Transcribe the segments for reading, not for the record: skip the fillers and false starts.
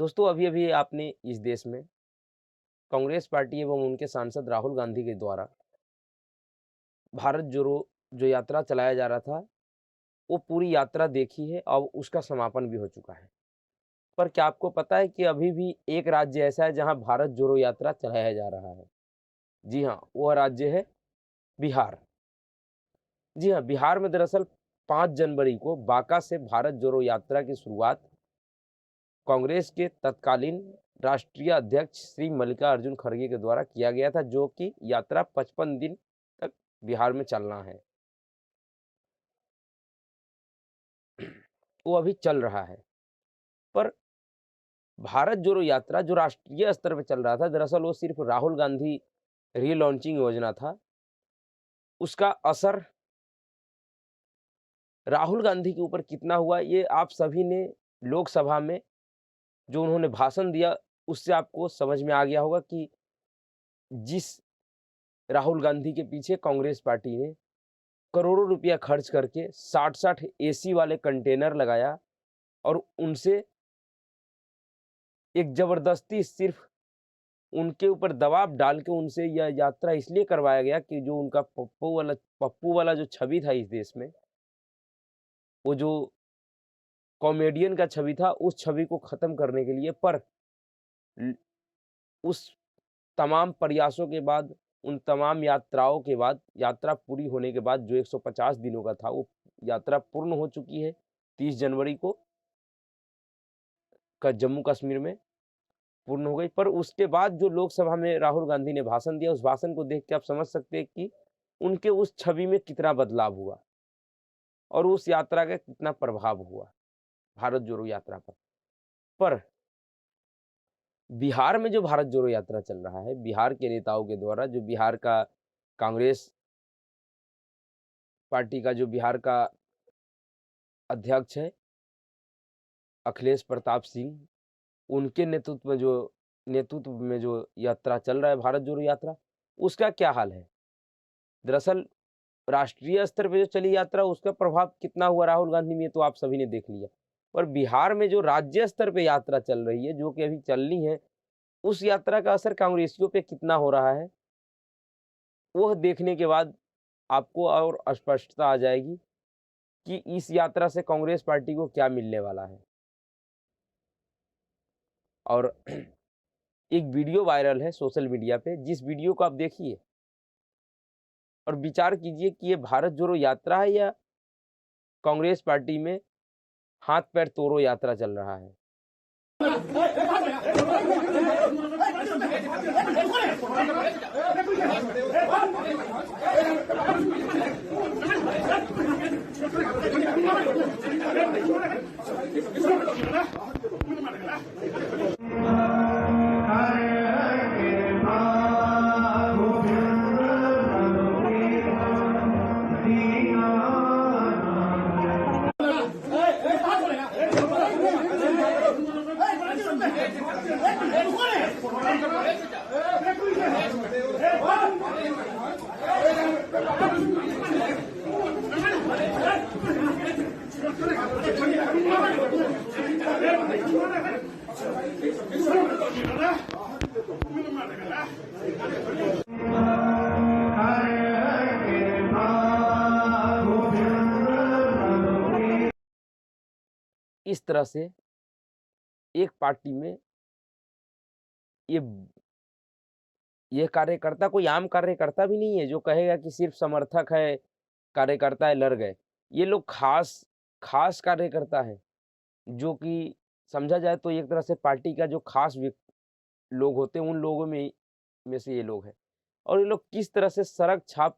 दोस्तों, अभी-अभी आपने इस देश में कांग्रेस पार्टी एवं उनके सांसद राहुल गांधी के द्वारा भारत जोड़ो जो यात्रा चलाया जा रहा था, वो पूरी यात्रा देखी है और उसका समापन भी हो चुका है। पर क्या आपको पता है कि अभी भी एक राज्य ऐसा है जहां भारत जोड़ो यात्रा चलाया जा रहा है? जी हाँ, वह राज्य है बिहार। जी हाँ, बिहार में दरअसल 5 जनवरी को बांका से भारत जोड़ो यात्रा की शुरुआत कांग्रेस के तत्कालीन राष्ट्रीय अध्यक्ष श्री मल्लिकार्जुन खड़गे के द्वारा किया गया था, जो कि यात्रा 55 दिन तक बिहार में चलना है। वो अभी चल रहा है। पर भारत जोड़ो यात्रा जो राष्ट्रीय स्तर पे चल रहा था, दरअसल वो सिर्फ राहुल गांधी रीलॉन्चिंग योजना था। उसका असर राहुल गांधी के ऊपर कितना हुआ, ये आप सभी ने लोकसभा में जो उन्होंने भाषण दिया, उससे आपको समझ में आ गया होगा कि जिस राहुल गांधी के पीछे कांग्रेस पार्टी ने करोड़ों रुपया खर्च करके 60-60 एसी वाले कंटेनर लगाया और उनसे एक ज़बरदस्ती सिर्फ़ उनके ऊपर दबाव डाल के उनसे यह यात्रा इसलिए करवाया गया कि जो उनका पप्पू वाला जो छवि था इस देश में, वो जो कॉमेडियन का छवि था, उस छवि को ख़त्म करने के लिए। पर ल उस तमाम प्रयासों के बाद, उन तमाम यात्राओं के बाद, यात्रा पूरी होने के बाद जो 150 दिनों का था, वो यात्रा पूर्ण हो चुकी है 30 जनवरी को जम्मू कश्मीर में पूर्ण हो गई। पर उसके बाद जो लोकसभा में राहुल गांधी ने भाषण दिया, उस भाषण को देख के आप समझ सकते हैं कि उनके उस छवि में कितना बदलाव हुआ और उस यात्रा का कितना प्रभाव हुआ भारत जोड़ो यात्रा पर। पर बिहार में जो भारत जोड़ो यात्रा चल रहा है, बिहार के नेताओं के द्वारा, जो बिहार का कांग्रेस पार्टी का जो बिहार का अध्यक्ष है, अखिलेश प्रताप सिंह, उनके नेतृत्व में जो यात्रा चल रहा है, भारत जोड़ो यात्रा, उसका क्या हाल है? दरअसल राष्ट्रीय स्तर पे जो चली यात्रा, उसका प्रभाव कितना हुआ राहुल गांधी में, ये तो आप सभी ने देख लिया। पर बिहार में जो राज्य स्तर पे यात्रा चल रही है, जो कि अभी चलनी है, उस यात्रा का असर कांग्रेसियों पे कितना हो रहा है, वह देखने के बाद आपको और स्पष्टता आ जाएगी कि इस यात्रा से कांग्रेस पार्टी को क्या मिलने वाला है। और एक वीडियो वायरल है सोशल मीडिया पे, जिस वीडियो को आप देखिए और विचार कीजिए कि ये भारत जोड़ो यात्रा है या कांग्रेस पार्टी में हाथ पैर तोड़ो यात्रा चल रहा है। इस तरह से एक पार्टी में ये ये कार्यकर्ता कोई आम कार्यकर्ता भी नहीं है जो कहेगा कि सिर्फ समर्थक है, कार्यकर्ता है, लड़ गए। ये लोग खास खास कार्यकर्ता हैं, जो कि समझा जाए तो एक तरह से पार्टी का जो खास लोग होते हैं, उन लोगों में से ये लोग हैं। और ये लोग किस तरह से सड़क छाप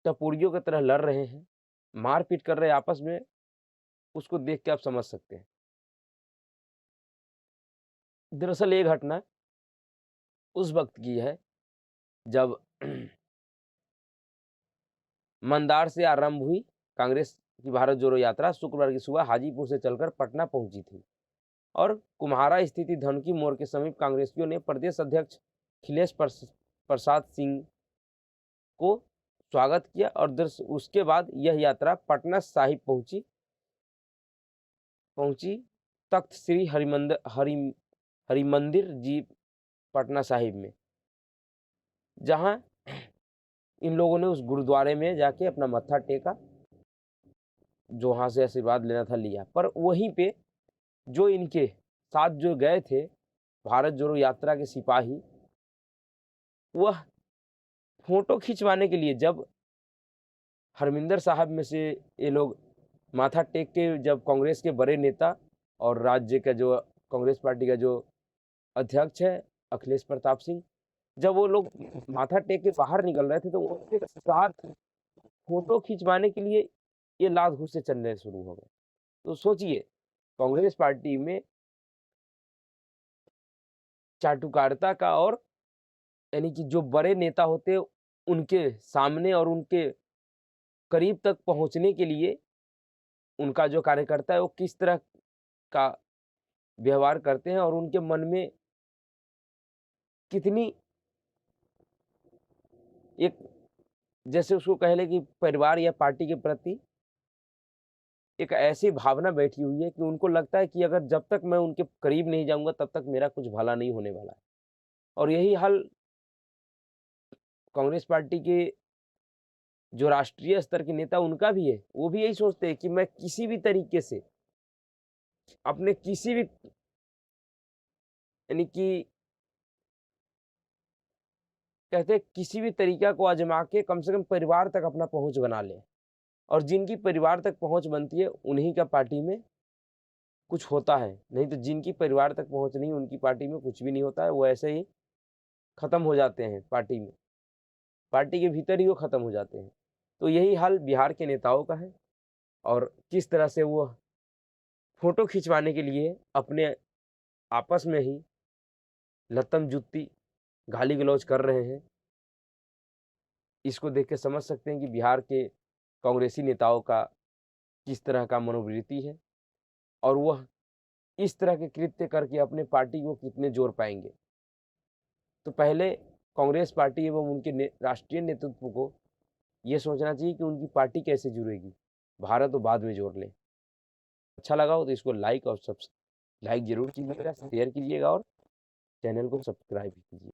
टपोरियों की तरह लड़ रहे हैं, मारपीट कर रहे हैं आपस में, उसको देख के आप समझ सकते हैं। दरअसल ये घटना उस वक़्त की है जब मंदार से आरंभ हुई कांग्रेस की भारत जोड़ो यात्रा शुक्रवार की सुबह हाजीपुर से चलकर पटना पहुंची थी और कुम्हारा स्थिति धनकी मोड़ के समीप कांग्रेसियों ने प्रदेश अध्यक्ष अखिलेश प्रसाद सिंह को स्वागत किया और उसके बाद यह यात्रा पटना साहिब पहुंची पहुंची तख्त श्री हरिमंदिर जी पटना साहिब में, जहाँ इन लोगों ने उस गुरुद्वारे में जाके अपना मत्था टेका, जो वहाँ से आशीर्वाद लेना था लिया। पर वहीं पे जो इनके साथ जो गए थे भारत जोड़ो यात्रा के सिपाही, वह फोटो खिंचवाने के लिए, जब हरमिंदर साहब में से ये लोग माथा टेक के, जब कांग्रेस के बड़े नेता और राज्य का जो कांग्रेस पार्टी का जो अध्यक्ष है अखिलेश प्रताप सिंह, जब वो लोग माथा टेक के बाहर निकल रहे थे तो उनके साथ फोटो खिंचवाने के लिए ये लात घुसे चलने शुरू हो गए। तो सोचिए, कांग्रेस पार्टी में चाटुकारिता का, और यानी कि जो बड़े नेता होते उनके सामने और उनके करीब तक पहुंचने के लिए उनका जो कार्यकर्ता है वो किस तरह का व्यवहार करते हैं, और उनके मन में कितनी एक, जैसे उसको कह ले कि परिवार या पार्टी के प्रति एक ऐसी भावना बैठी हुई है कि उनको लगता है कि अगर जब तक मैं उनके करीब नहीं जाऊंगा तब तक मेरा कुछ भला नहीं होने वाला है। और यही हाल कांग्रेस पार्टी के जो राष्ट्रीय स्तर के नेता उनका भी है। वो भी यही सोचते हैं कि मैं किसी भी तरीके से अपने किसी भी, यानी कि कहते हैं किसी भी तरीका को आजमा के कम से कम परिवार तक अपना पहुंच बना ले, और जिनकी परिवार तक पहुंच बनती है उन्हीं का पार्टी में कुछ होता है, नहीं तो जिनकी परिवार तक पहुंच नहीं उनकी पार्टी में कुछ भी नहीं होता है। वो ऐसे ही खत्म हो जाते हैं पार्टी में, पार्टी के भीतर ही वो खत्म हो जाते हैं। तो यही हाल बिहार के नेताओं का है, और किस तरह से वो फोटो खिंचवाने के लिए अपने आपस में ही लत्तम जुत्ती गाली गलौज कर रहे हैं। इसको देख के समझ सकते हैं कि बिहार के कांग्रेसी नेताओं का किस तरह का मनोवृत्ति है, और वह इस तरह के कृत्य करके अपने पार्टी को कितने जोड़ पाएंगे। तो पहले कांग्रेस पार्टी एवं उनके राष्ट्रीय नेतृत्व को ये सोचना चाहिए कि उनकी पार्टी कैसे जुड़ेगी, भारत तो बाद में जोड़ लें। अच्छा लगा हो तो इसको लाइक जरूर कीजिएगा, शेयर कीजिएगा और चैनल को सब्सक्राइब कीजिए।